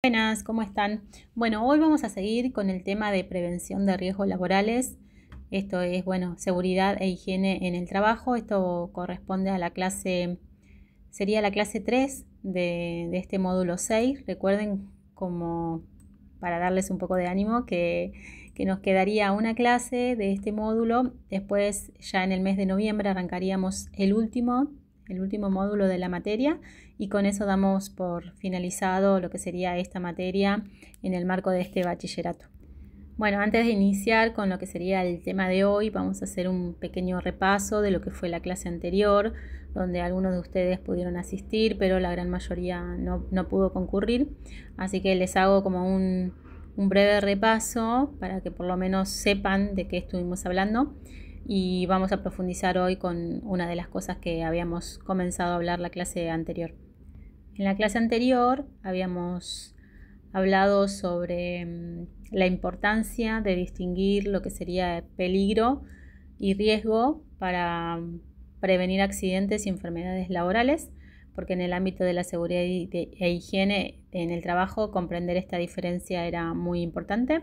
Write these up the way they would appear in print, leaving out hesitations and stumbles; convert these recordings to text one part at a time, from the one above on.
Buenas, ¿cómo están? Bueno, hoy vamos a seguir con el tema de prevención de riesgos laborales. Esto es, seguridad e higiene en el trabajo. Esto corresponde a la clase, sería la clase 3 de este módulo 6. Recuerden, como para darles un poco de ánimo, que nos quedaría una clase de este módulo. Después, ya en el mes de noviembre, arrancaríamos el último módulo de la materia, y con eso damos por finalizado lo que sería esta materia en el marco de este bachillerato. Bueno, antes de iniciar con lo que sería el tema de hoy, vamos a hacer un pequeño repaso de lo que fue la clase anterior, donde algunos de ustedes pudieron asistir, pero la gran mayoría no pudo concurrir. Así que les hago como un breve repaso para que por lo menos sepan de qué estuvimos hablando. Y vamos a profundizar hoy con una de las cosas que habíamos comenzado a hablar la clase anterior. En la clase anterior habíamos hablado sobre la importancia de distinguir lo que sería peligro y riesgo para prevenir accidentes y enfermedades laborales, porque en el ámbito de la seguridad e higiene en el trabajo comprender esta diferencia era muy importante.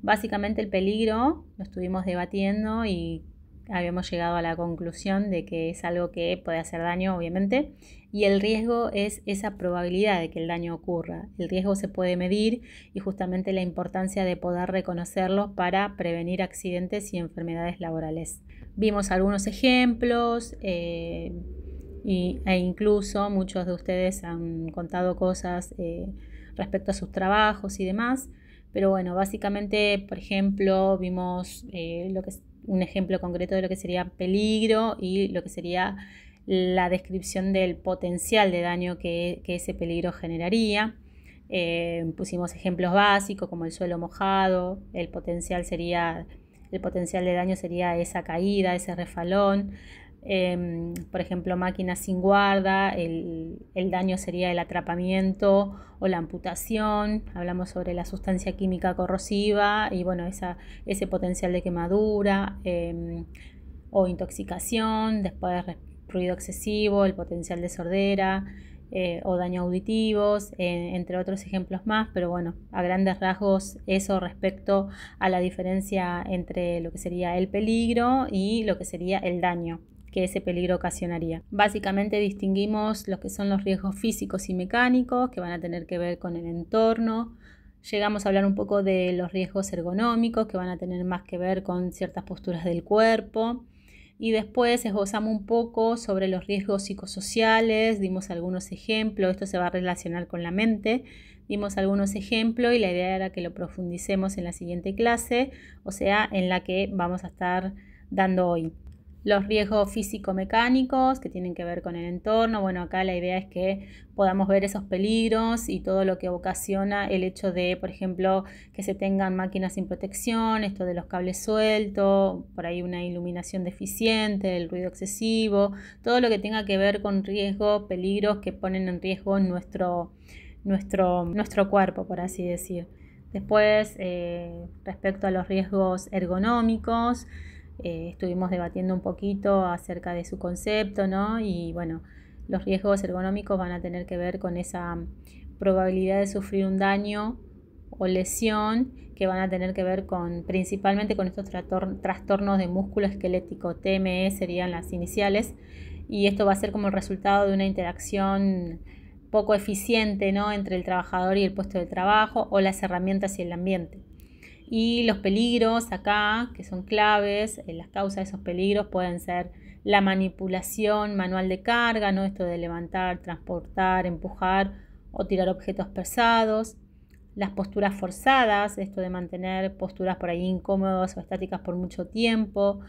Básicamente el peligro lo estuvimos debatiendo y habíamos llegado a la conclusión de que es algo que puede hacer daño, obviamente, y el riesgo es esa probabilidad de que el daño ocurra. El riesgo se puede medir y justamente la importancia de poder reconocerlo para prevenir accidentes y enfermedades laborales. Vimos algunos ejemplos e incluso muchos de ustedes han contado cosas respecto a sus trabajos y demás. Pero bueno, básicamente, por ejemplo, vimos un ejemplo concreto de lo que sería peligro y lo que sería la descripción del potencial de daño que ese peligro generaría. Pusimos ejemplos básicos como el suelo mojado, el potencial de daño sería esa caída, ese resbalón. Por ejemplo, máquinas sin guarda, el daño sería el atrapamiento o la amputación. Hablamos sobre la sustancia química corrosiva y bueno, ese potencial de quemadura o intoxicación. Después, ruido excesivo, el potencial de sordera o daño auditivos, entre otros ejemplos más. Pero bueno, a grandes rasgos eso respecto a la diferencia entre lo que sería el peligro y lo que sería el daño que ese peligro ocasionaría. Básicamente distinguimos lo que son los riesgos físicos y mecánicos, que van a tener que ver con el entorno. Llegamos a hablar un poco de los riesgos ergonómicos, que van a tener más que ver con ciertas posturas del cuerpo. Y después esbozamos un poco sobre los riesgos psicosociales, dimos algunos ejemplos, esto se va a relacionar con la mente. Dimos algunos ejemplos y la idea era que lo profundicemos en la siguiente clase, o sea, en la que vamos a estar dando hoy. Los riesgos físico-mecánicos que tienen que ver con el entorno. Bueno, acá la idea es que podamos ver esos peligros y todo lo que ocasiona el hecho de, por ejemplo, que se tengan máquinas sin protección, esto de los cables sueltos, por ahí una iluminación deficiente, el ruido excesivo, todo lo que tenga que ver con riesgos, peligros que ponen en riesgo nuestro cuerpo, por así decir. Después, respecto a los riesgos ergonómicos, estuvimos debatiendo un poquito acerca de su concepto, ¿no? Y bueno, los riesgos ergonómicos van a tener que ver con esa probabilidad de sufrir un daño o lesión que van a tener que ver principalmente con estos trastornos de músculo esquelético, TME serían las iniciales, y esto va a ser como el resultado de una interacción poco eficiente, ¿no?, entre el trabajador y el puesto de trabajo o las herramientas y el ambiente. Y los peligros acá, que son claves, las causas de esos peligros pueden ser la manipulación manual de carga, ¿no?, esto de levantar, transportar, empujar o tirar objetos pesados. Las posturas forzadas, esto de mantener posturas por ahí incómodas o estáticas por mucho tiempo.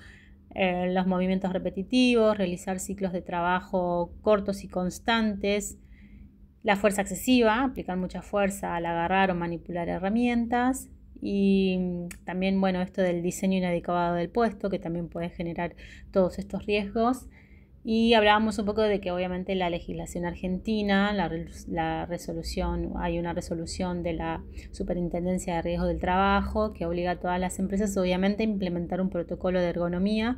Los movimientos repetitivos, realizar ciclos de trabajo cortos y constantes. La fuerza excesiva, aplicar mucha fuerza al agarrar o manipular herramientas. Y también, bueno, esto del diseño inadecuado del puesto, que también puede generar todos estos riesgos. Y hablábamos un poco de que obviamente la legislación argentina, hay una resolución de la Superintendencia de Riesgos del Trabajo que obliga a todas las empresas obviamente a implementar un protocolo de ergonomía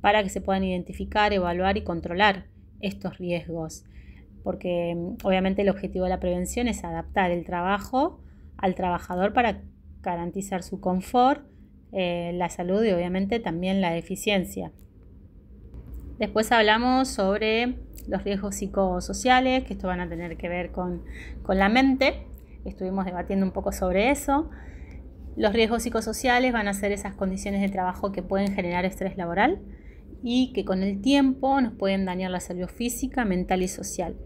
para que se puedan identificar, evaluar y controlar estos riesgos. porque obviamente el objetivo de la prevención es adaptar el trabajo al trabajador para garantizar su confort, la salud y obviamente también la eficiencia. Después hablamos sobre los riesgos psicosociales, que esto van a tener que ver con la mente. Estuvimos debatiendo un poco sobre eso. Los riesgos psicosociales van a ser esas condiciones de trabajo que pueden generar estrés laboral y que con el tiempo nos pueden dañar la salud física, mental y social.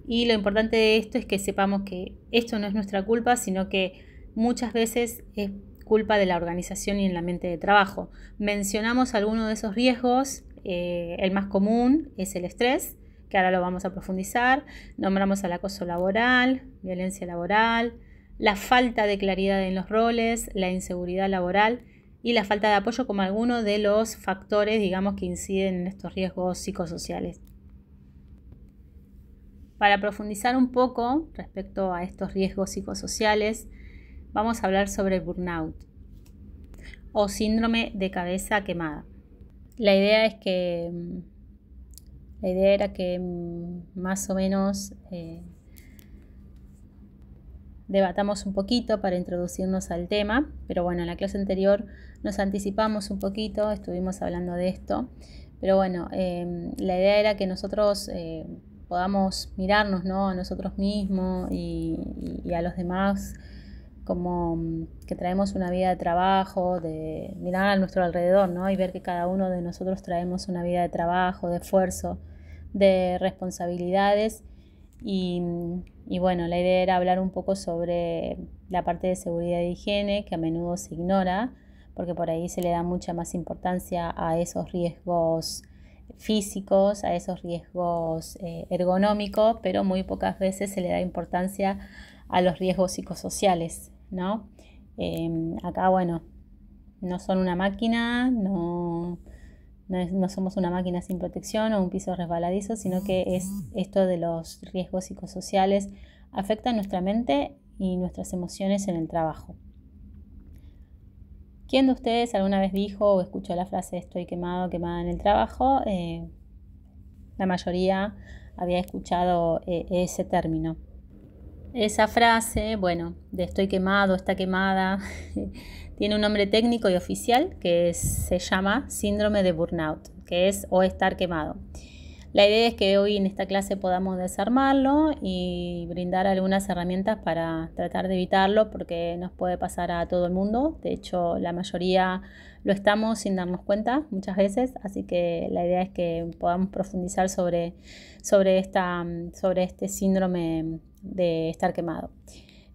Y lo importante de esto es que sepamos que esto no es nuestra culpa, sino que muchas veces es culpa de la organización y en la mente de trabajo. Mencionamos algunos de esos riesgos. El más común es el estrés, que ahora lo vamos a profundizar. Nombramos al acoso laboral, violencia laboral, la falta de claridad en los roles, la inseguridad laboral y la falta de apoyo como algunos de los factores, digamos, que inciden en estos riesgos psicosociales. Para profundizar un poco respecto a estos riesgos psicosociales, vamos a hablar sobre el burnout o síndrome de cabeza quemada. La idea era que más o menos debatamos un poquito para introducirnos al tema, pero bueno, en la clase anterior nos anticipamos un poquito, estuvimos hablando de esto, pero bueno, la idea era que nosotros podamos mirarnos, ¿no?, a nosotros mismos y a los demás, como que traemos una vida de trabajo, de mirar a nuestro alrededor, ¿no?, y ver que cada uno de nosotros traemos una vida de trabajo, de esfuerzo, de responsabilidades y bueno, la idea era hablar un poco sobre la parte de seguridad e higiene que a menudo se ignora porque por ahí se le da mucha más importancia a esos riesgos físicos, a esos riesgos ergonómicos, pero muy pocas veces se le da importancia a los riesgos psicosociales, ¿no? Acá, bueno, no son una máquina, no somos una máquina sin protección o un piso resbaladizo, sino que es esto de los riesgos psicosociales afecta nuestra mente y nuestras emociones en el trabajo. ¿Quién de ustedes alguna vez dijo o escuchó la frase estoy quemado, quemada en el trabajo? La mayoría había escuchado ese término. Esa frase, bueno, de estoy quemado, está quemada, tiene un nombre técnico y oficial que se llama síndrome de burnout, que es o estar quemado. La idea es que hoy en esta clase podamos desarmarlo y brindar algunas herramientas para tratar de evitarlo porque nos puede pasar a todo el mundo. De hecho, la mayoría lo estamos sin darnos cuenta muchas veces, así que la idea es que podamos profundizar sobre este síndrome de estar quemado.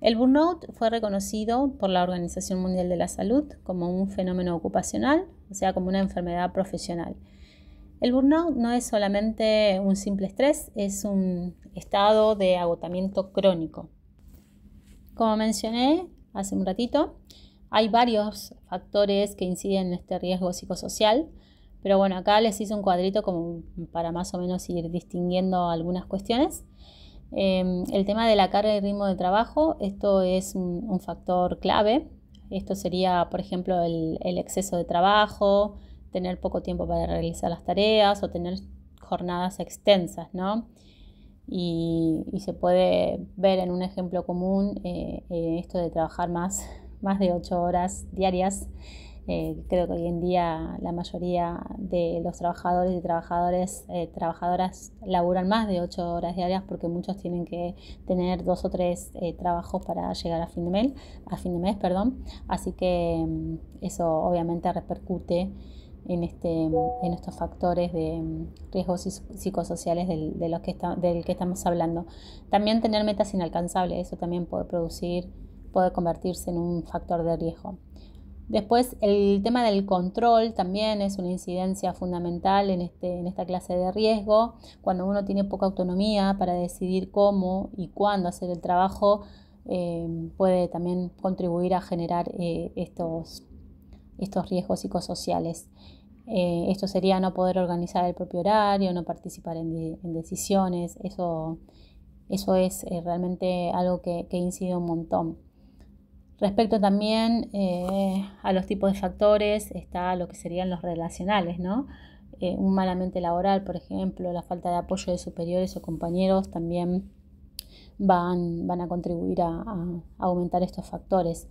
El burnout fue reconocido por la Organización Mundial de la Salud como un fenómeno ocupacional, o sea, como una enfermedad profesional. El burnout no es solamente un simple estrés, es un estado de agotamiento crónico. Como mencioné hace un ratito, hay varios factores que inciden en este riesgo psicosocial, pero bueno, acá les hice un cuadrito como para más o menos ir distinguiendo algunas cuestiones. El tema de la carga y ritmo de trabajo, esto es un factor clave. Esto sería, por ejemplo, el exceso de trabajo, tener poco tiempo para realizar las tareas o tener jornadas extensas, ¿no? Y se puede ver en un ejemplo común esto de trabajar más de 8 horas diarias. Creo que hoy en día la mayoría de los trabajadores y trabajadoras laburan más de 8 horas diarias porque muchos tienen que tener 2 o 3 trabajos para llegar a fin de mes. Así que eso obviamente repercute en estos factores de riesgos psicosociales del que estamos hablando. También tener metas inalcanzables, eso también puede convertirse en un factor de riesgo. Después, el tema del control también es una incidencia fundamental en esta clase de riesgo. Cuando uno tiene poca autonomía para decidir cómo y cuándo hacer el trabajo, puede también contribuir a generar estos riesgos psicosociales. Esto sería no poder organizar el propio horario, no participar en decisiones. Eso es realmente algo que incide un montón. Respecto también a los tipos de factores, está lo que serían los relacionales, ¿no? un mal ambiente laboral, por ejemplo, la falta de apoyo de superiores o compañeros también van a contribuir a aumentar estos factores.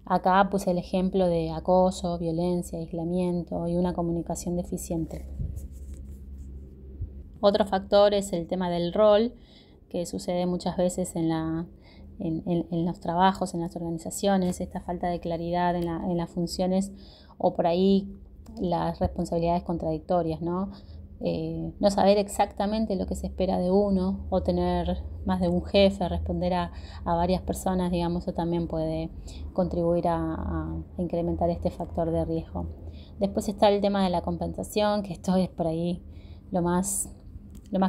Acá puse el ejemplo de acoso, violencia, aislamiento y una comunicación deficiente. Otro factor es el tema del rol, que sucede muchas veces en los trabajos, en las organizaciones, esta falta de claridad en las funciones o por ahí las responsabilidades contradictorias, ¿no? No saber exactamente lo que se espera de uno o tener más de un jefe, responder a varias personas, digamos, eso también puede contribuir a incrementar este factor de riesgo. Después está el tema de la compensación, que esto es por ahí lo más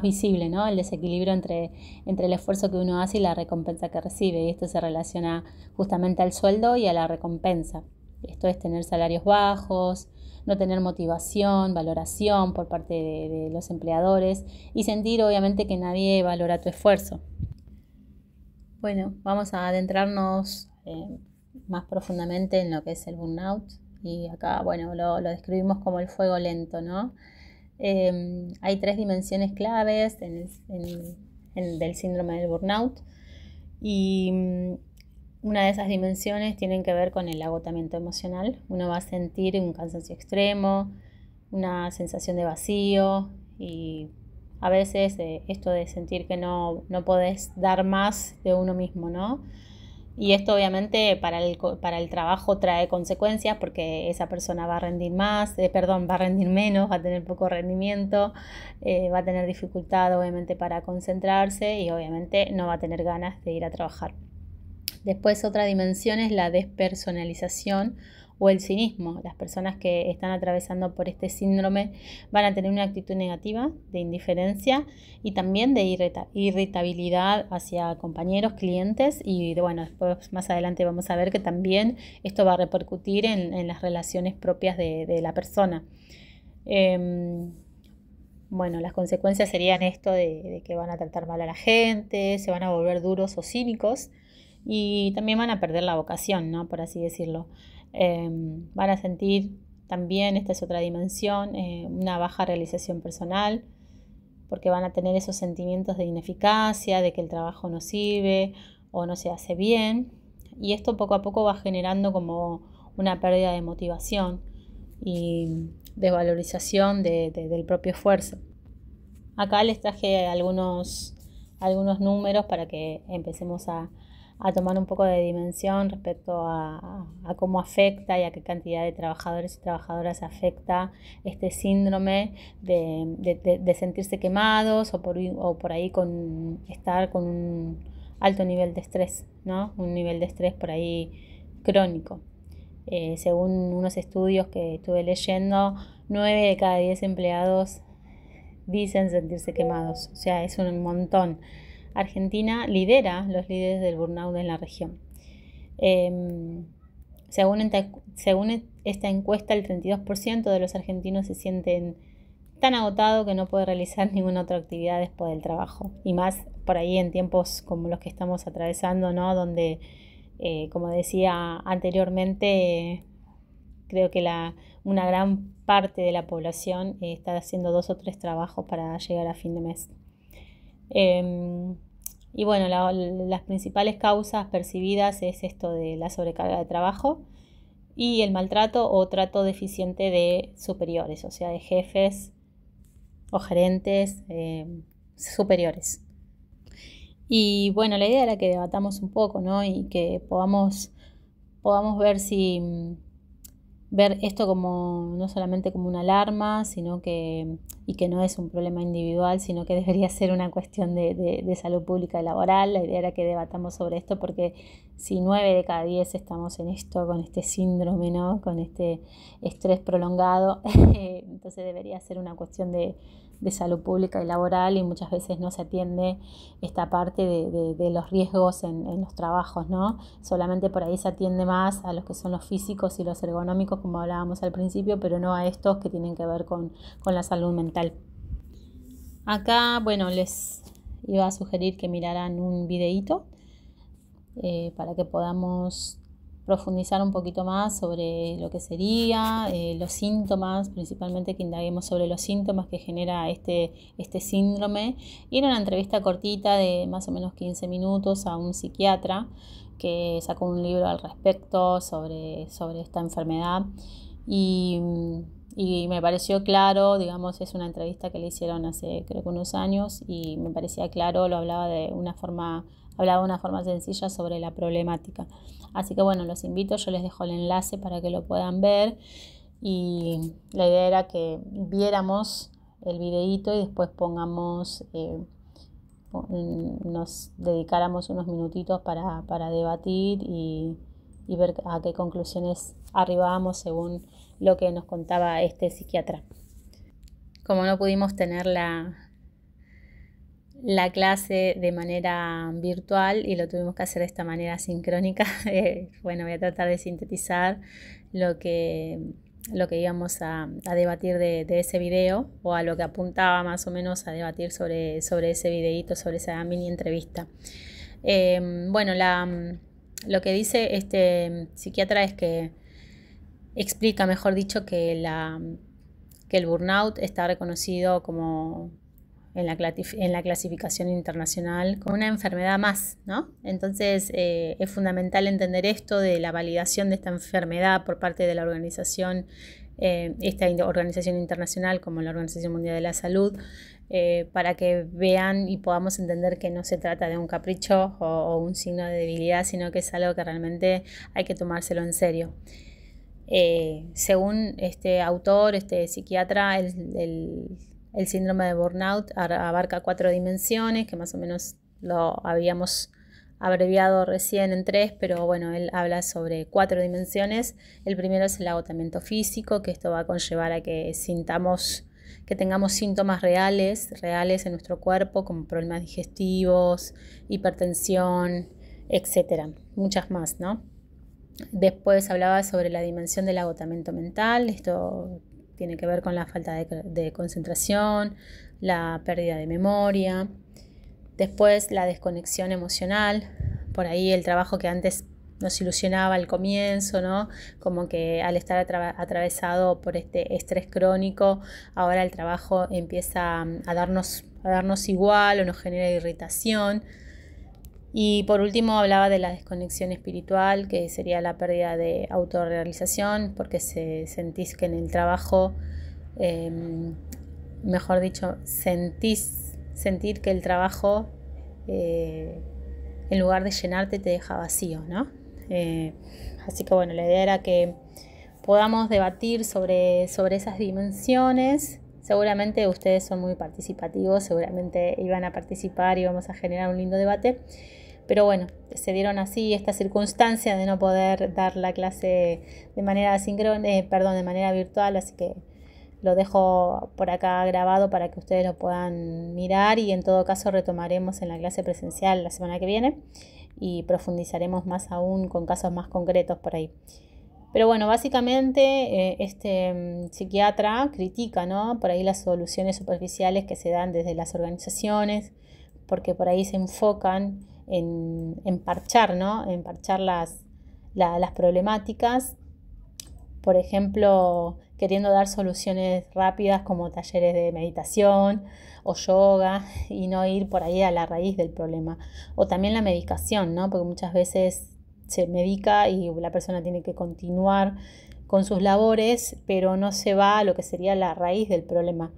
visible, ¿no? El desequilibrio entre el esfuerzo que uno hace y la recompensa que recibe. Y esto se relaciona justamente al sueldo y a la recompensa. Esto es tener salarios bajos, no tener motivación, valoración por parte de los empleadores y sentir obviamente que nadie valora tu esfuerzo. Bueno, vamos a adentrarnos más profundamente en lo que es el burnout y acá, bueno, lo describimos como el fuego lento, ¿no? Hay 3 dimensiones claves del síndrome del burnout y una de esas dimensiones tienen que ver con el agotamiento emocional. Uno va a sentir un cansancio extremo, una sensación de vacío y a veces esto de sentir que no podés dar más de uno mismo, ¿no? Y esto obviamente para el trabajo trae consecuencias porque esa persona va a rendir va a rendir menos, va a tener poco rendimiento, va a tener dificultad obviamente para concentrarse y obviamente no va a tener ganas de ir a trabajar. Después otra dimensión es la despersonalización o el cinismo. Las personas que están atravesando por este síndrome van a tener una actitud negativa, de indiferencia y también de irritabilidad hacia compañeros, clientes y bueno, después más adelante vamos a ver que también esto va a repercutir en las relaciones propias de la persona. Bueno, las consecuencias serían esto de que van a tratar mal a la gente, se van a volver duros o cínicos y también van a perder la vocación, ¿no? Por así decirlo. Van a sentir también, esta es otra dimensión, una baja realización personal, porque van a tener esos sentimientos de ineficacia, de que el trabajo no sirve o no se hace bien, y esto poco a poco va generando como una pérdida de motivación y desvalorización del propio esfuerzo. Acá les traje algunos números para que empecemos a tomar un poco de dimensión respecto a cómo afecta y a qué cantidad de trabajadores y trabajadoras afecta este síndrome de sentirse quemados o por ahí estar con un alto nivel de estrés, ¿no? Un nivel de estrés por ahí crónico. Según unos estudios que estuve leyendo, 9 de cada 10 empleados dicen sentirse quemados, o sea, es un montón. Argentina lidera los líderes del burnout en la región. Según esta encuesta, el 32% de los argentinos se sienten tan agotados que no puede realizar ninguna otra actividad después del trabajo. Y más por ahí en tiempos como los que estamos atravesando, ¿no? Donde, como decía anteriormente, creo que una gran parte de la población está haciendo 2 o 3 trabajos para llegar a fin de mes. Y bueno, las principales causas percibidas es esto de la sobrecarga de trabajo y el maltrato o trato deficiente de superiores, o sea, de jefes o gerentes superiores. Y bueno, la idea era que debatamos un poco, ¿no? Y que podamos ver ver esto como no solamente como una alarma, y que no es un problema individual, sino que debería ser una cuestión de salud pública y laboral. La idea era que debatamos sobre esto porque si 9 de cada 10 estamos en esto, con este síndrome, ¿no? Con este estrés prolongado, entonces debería ser una cuestión de salud pública y laboral y muchas veces no se atiende esta parte de los riesgos en los trabajos, ¿no? Solamente por ahí se atiende más a los que son los físicos y los ergonómicos, como hablábamos al principio, pero no a estos que tienen que ver con la salud mental. Acá, bueno, les iba a sugerir que miraran un videíto para que podamos profundizar un poquito más sobre lo que sería, los síntomas, principalmente que indaguemos sobre los síntomas que genera este síndrome. Y era una entrevista cortita de más o menos 15 minutos a un psiquiatra que sacó un libro al respecto sobre esta enfermedad. Y me pareció claro, digamos, es una entrevista que le hicieron hace creo que unos años y me parecía claro, lo hablaba de una forma sencilla sobre la problemática. Así que bueno, los invito, yo les dejo el enlace para que lo puedan ver y la idea era que viéramos el videíto y después nos dedicáramos unos minutitos para debatir y ver a qué conclusiones arribábamos según lo que nos contaba este psiquiatra. Como no pudimos tener la clase de manera virtual y lo tuvimos que hacer de esta manera sincrónica, bueno, voy a tratar de sintetizar lo que íbamos a debatir de ese video, o a lo que apuntaba más o menos a debatir sobre ese videíto, sobre esa mini entrevista. Bueno, lo que dice este psiquiatra es que explica, mejor dicho, que el burnout está reconocido como en la clasificación internacional como una enfermedad más, ¿no? Entonces es fundamental entender esto de la validación de esta enfermedad por parte de la organización, esta organización internacional como la Organización Mundial de la Salud, para que vean y podamos entender que no se trata de un capricho o un signo de debilidad, sino que es algo que realmente hay que tomárselo en serio. Según este autor, este psiquiatra, el síndrome de burnout abarca 4 dimensiones, que más o menos lo habíamos abreviado recién en 3, pero bueno, él habla sobre 4 dimensiones. El primero es el agotamiento físico, que esto va a conllevar a que tengamos síntomas reales en nuestro cuerpo, como problemas digestivos, hipertensión, etcétera, muchas más, ¿no? Después hablaba sobre la dimensión del agotamiento mental. Esto tiene que ver con la falta de concentración, la pérdida de memoria. Después la desconexión emocional. Por ahí el trabajo que antes nos ilusionaba al comienzo, ¿no? Como que al estar atravesado por este estrés crónico, ahora el trabajo empieza a darnos igual o nos genera irritación. Y por último hablaba de la desconexión espiritual, que sería la pérdida de autorrealización, porque sentís que en el trabajo, mejor dicho, sentir que el trabajo, en lugar de llenarte, te deja vacío, ¿no? Así que bueno, la idea era que podamos debatir sobre esas dimensiones. Seguramente ustedes son muy participativos, seguramente iban a participar y vamos a generar un lindo debate. Pero bueno, se dieron así esta circunstancia de no poder dar la clase de manera de manera virtual, así que lo dejo por acá grabado para que ustedes lo puedan mirar y en todo caso retomaremos en la clase presencial la semana que viene y profundizaremos más aún con casos más concretos por ahí. Pero bueno, básicamente este psiquiatra critica, ¿no? Por ahí las soluciones superficiales que se dan desde las organizaciones, porque por ahí se enfocan en parchar, ¿no? En parchar las problemáticas, por ejemplo, queriendo dar soluciones rápidas como talleres de meditación o yoga y no ir por ahí a la raíz del problema. O también la medicación, ¿no? Porque muchas veces se medica y la persona tiene que continuar con sus labores, pero no se va a lo que sería la raíz del problema.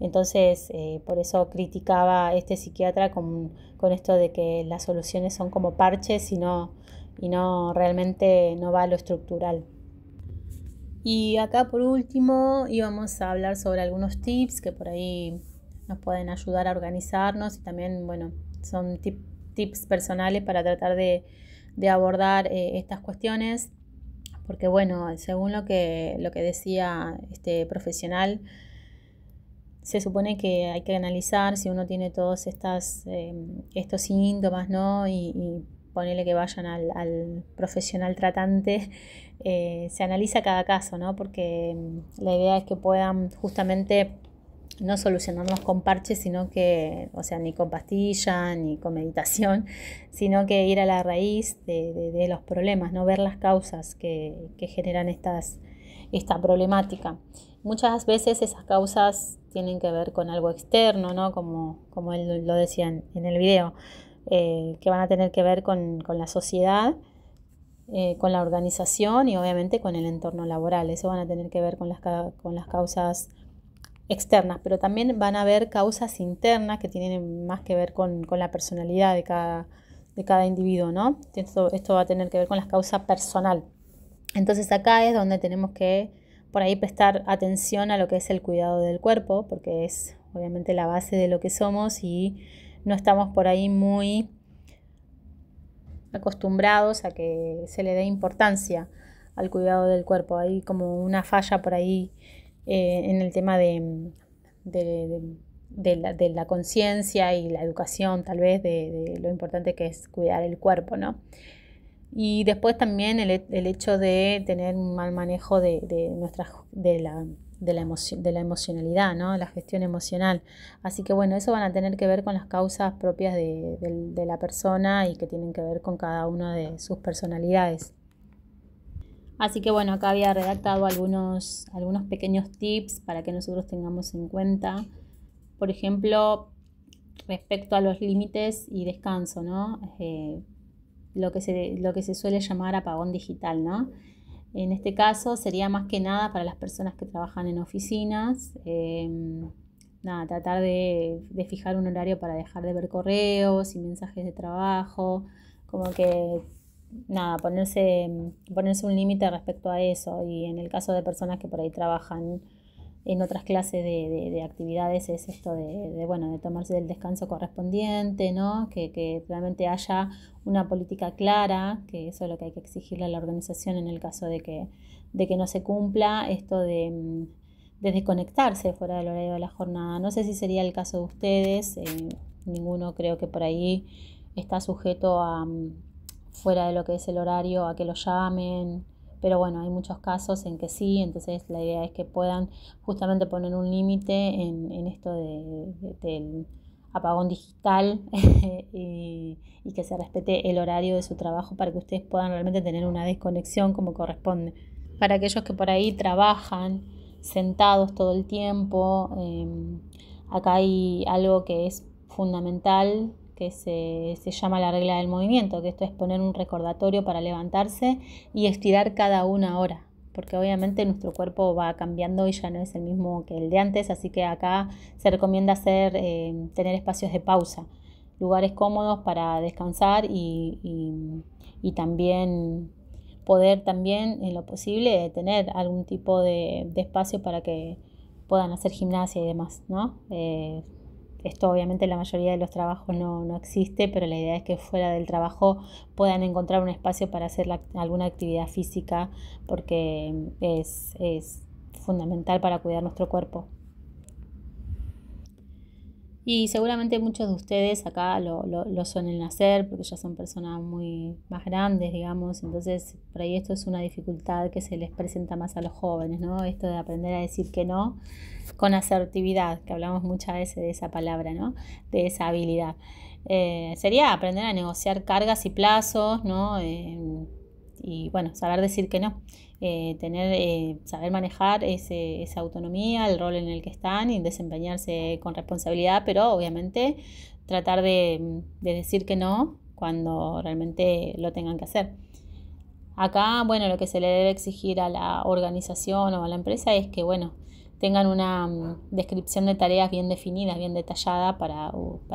Entonces, por eso criticaba este psiquiatra con esto de que las soluciones son como parches y no realmente no va a lo estructural. Y acá por último íbamos a hablar sobre algunos tips que por ahí nos pueden ayudar a organizarnos y también, bueno, son tips personales para tratar de abordar estas cuestiones, porque bueno, según lo que decía este profesional, se supone que hay que analizar si uno tiene todos estos síntomas, ¿no? Y ponerle que vayan al profesional tratante, se analiza cada caso, ¿no? Porque la idea es que puedan justamente no solucionarnos con parches, sino que, o sea, ni con pastilla, ni con meditación, sino que ir a la raíz de los problemas, no ver las causas que generan esta problemática. Muchas veces esas causas tienen que ver con algo externo, ¿no? Como él lo decía en el video, que van a tener que ver con la sociedad, con la organización y obviamente con el entorno laboral. Eso van a tener que ver con las causas externas, pero también van a haber causas internas que tienen más que ver con la personalidad de cada individuo, ¿no? Esto va a tener que ver con la causa personal. Entonces acá es donde tenemos que por ahí prestar atención a lo que es el cuidado del cuerpo, porque es obviamente la base de lo que somos y no estamos por ahí muy acostumbrados a que se le dé importancia al cuidado del cuerpo. Hay como una falla por ahí en el tema de la conciencia y la educación, tal vez, de lo importante que es cuidar el cuerpo, ¿no? Y después también el hecho de tener un mal manejo de la emocionalidad, ¿no? La gestión emocional. Así que bueno, eso van a tener que ver con las causas propias de la persona y que tienen que ver con cada una de sus personalidades. Así que bueno, acá había redactado algunos pequeños tips para que nosotros tengamos en cuenta. Por ejemplo, respecto a los límites y descanso, ¿no? Lo que se suele llamar apagón digital, ¿no? En este caso sería más que nada para las personas que trabajan en oficinas. Tratar de fijar un horario para dejar de ver correos y mensajes de trabajo, como que ponerse un límite respecto a eso. Y en el caso de personas que por ahí trabajan en otras clases de actividades, es esto de tomarse el descanso correspondiente, ¿no? Que realmente haya una política clara, que eso es lo que hay que exigirle a la organización en el caso de que no se cumpla esto de desconectarse fuera del horario de la jornada. No sé si sería el caso de ustedes, ninguno creo que por ahí está sujeto a fuera de lo que es el horario, a que lo llamen, pero bueno, hay muchos casos en que sí, entonces la idea es que puedan justamente poner un límite en esto del apagón digital y que se respete el horario de su trabajo para que ustedes puedan realmente tener una desconexión como corresponde. Para aquellos que por ahí trabajan sentados todo el tiempo, acá hay algo que es fundamental, que se llama la regla del movimiento, que esto es poner un recordatorio para levantarse y estirar cada una hora, porque obviamente nuestro cuerpo va cambiando y ya no es el mismo que el de antes, así que acá se recomienda tener espacios de pausa, lugares cómodos para descansar y también poder también en lo posible tener algún tipo de espacio para que puedan hacer gimnasia y demás, ¿no? Esto obviamente en la mayoría de los trabajos no existe, pero la idea es que fuera del trabajo puedan encontrar un espacio para hacer alguna actividad física porque es fundamental para cuidar nuestro cuerpo. Y seguramente muchos de ustedes acá lo suelen hacer porque ya son personas muy más grandes, digamos, entonces por ahí esto es una dificultad que se les presenta más a los jóvenes, ¿no? Esto de aprender a decir que no con asertividad, que hablamos muchas veces de esa palabra, ¿no? De esa habilidad. Sería aprender a negociar cargas y plazos, ¿no? Y bueno, saber decir que no. Saber manejar esa autonomía, el rol en el que están y desempeñarse con responsabilidad, pero obviamente tratar de decir que no cuando realmente lo tengan que hacer. Acá, bueno, lo que se le debe exigir a la organización o a la empresa es que, bueno, tengan una descripción de tareas bien definidas, bien detallada para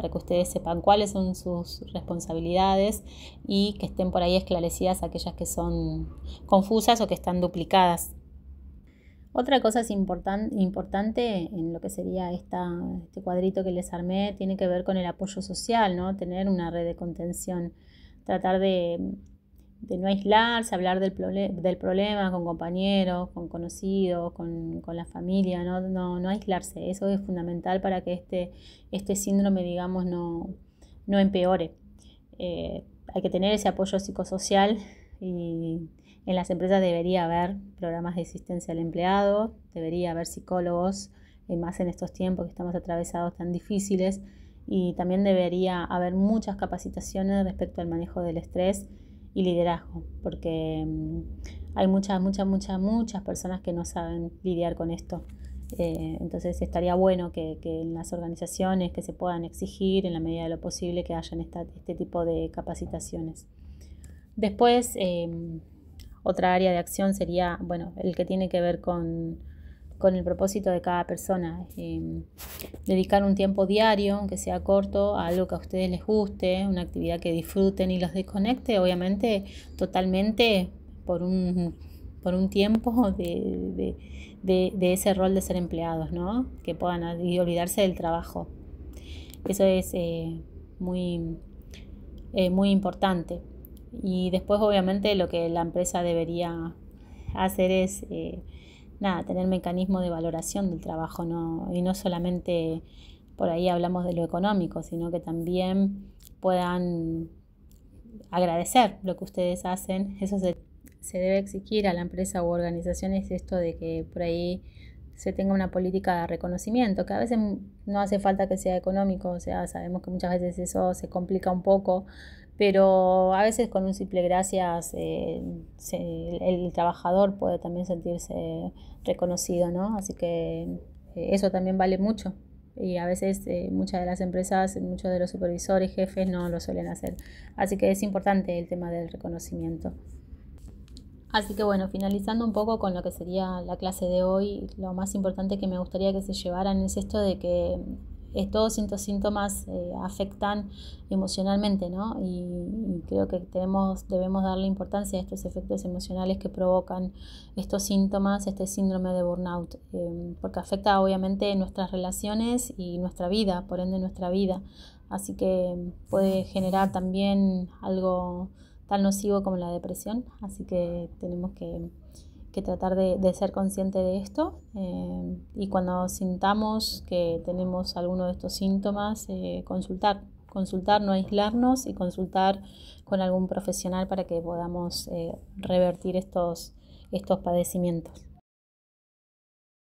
que ustedes sepan cuáles son sus responsabilidades y que estén por ahí esclarecidas aquellas que son confusas o que están duplicadas. Otra cosa es importante en lo que sería este cuadrito que les armé, tiene que ver con el apoyo social, ¿no? Tener una red de contención, tratar de no aislarse, hablar del problema con compañeros, con conocidos, con la familia, no aislarse. Eso es fundamental para que este síndrome, digamos, no empeore. Hay que tener ese apoyo psicosocial y en las empresas debería haber programas de asistencia al empleado, debería haber psicólogos más en estos tiempos que estamos atravesados tan difíciles. Y también debería haber muchas capacitaciones respecto al manejo del estrés y liderazgo, porque hay muchas personas que no saben lidiar con esto. Entonces estaría bueno que en las organizaciones que se puedan exigir en la medida de lo posible que hayan este tipo de capacitaciones. Después, otra área de acción sería, bueno, el que tiene que ver con el propósito de cada persona. Dedicar un tiempo diario, aunque sea corto, a algo que a ustedes les guste, una actividad que disfruten y los desconecte, obviamente, totalmente por un tiempo de ese rol de ser empleados, ¿no? Que puedan olvidarse del trabajo. Eso es muy importante. Y después, obviamente, lo que la empresa debería hacer es tener mecanismos de valoración del trabajo, ¿no? Y no solamente por ahí hablamos de lo económico, sino que también puedan agradecer lo que ustedes hacen. Eso se debe exigir a la empresa u organizaciones, esto de que por ahí se tenga una política de reconocimiento, que a veces no hace falta que sea económico, o sea, sabemos que muchas veces eso se complica un poco, pero a veces con un simple gracias el trabajador puede también sentirse reconocido, ¿no? Así que eso también vale mucho. Y a veces muchas de las empresas, muchos de los supervisores, jefes no lo suelen hacer. Así que es importante el tema del reconocimiento. Así que bueno, finalizando un poco con lo que sería la clase de hoy, lo más importante que me gustaría que se llevaran es esto de que todos estos síntomas afectan emocionalmente, ¿no? Y creo que debemos darle importancia a estos efectos emocionales que provocan estos síntomas, este síndrome de burnout, porque afecta obviamente nuestras relaciones y nuestra vida, por ende nuestra vida. Así que puede generar también algo tan nocivo como la depresión, así que tenemos que tratar de ser conscientes de esto y cuando sintamos que tenemos alguno de estos síntomas, consultar, no aislarnos y consultar con algún profesional para que podamos revertir estos padecimientos.